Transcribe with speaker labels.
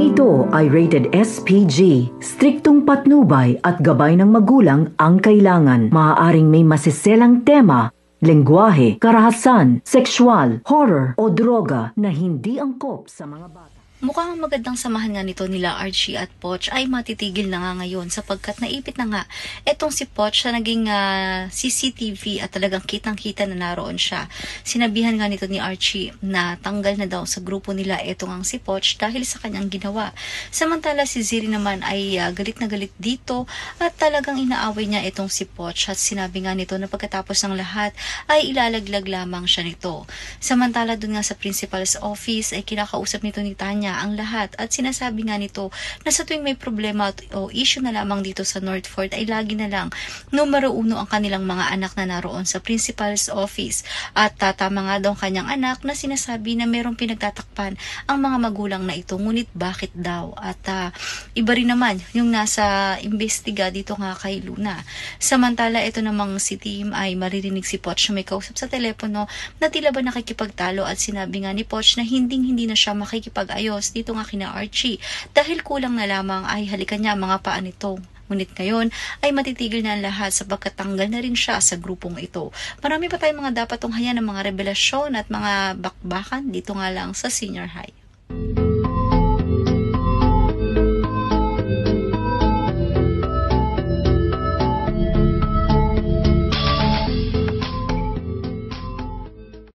Speaker 1: Programang ito ay rated SPG. Striktong patnubay at gabay ng magulang ang kailangan. Maaaring may masiselang tema, lengguwahe, karahasan, sexual, horror o droga na hindi angkop sa mga bata.
Speaker 2: Mukhang magandang samahan nga nito nila Archie at Poch ay matitigil na nga ngayon sapagkat naipit na nga etong si Poch sa naging CCTV at talagang kitang-kita na naroon siya. Sinabihan nga nito ni Archie na tanggal na daw sa grupo nila etong ang si Poch dahil sa kanyang ginawa. Samantala si Ziri naman ay galit na galit dito at talagang inaaway niya etong si Poch at sinabi nga nito na pagkatapos ng lahat ay ilalaglag lamang siya nito. Samantala dun nga sa principal's office ay kinakausap nito ni Tanya ang lahat at sinasabi nga nito na sa tuwing may problema o issue na lamang dito sa North Fort ay lagi na lang numero 1 ang kanilang mga anak na naroon sa principal's office at tama nga daw kanyang anak na sinasabi na merong pinagtatakpan ang mga magulang na ito, ngunit bakit daw? At iba rin naman yung nasa imbestiga dito nga kay Luna. Samantala ito namang si Tim ay maririnig si Poch na may kausap sa telepono na tila ba nakikipagtalo at sinabi nga ni Poch na hindi na siya makikipag-ayos dito nga kina Archie dahil kulang na lamang ay halikan niya ang mga paa nito. Ngunit ngayon ay matitigil na ang lahat sapagkat tanggal na rin siya sa grupong ito. Marami pa tayong mga dapat tunghayan ng mga revelasyon at mga bakbakan dito nga lang sa Senior High.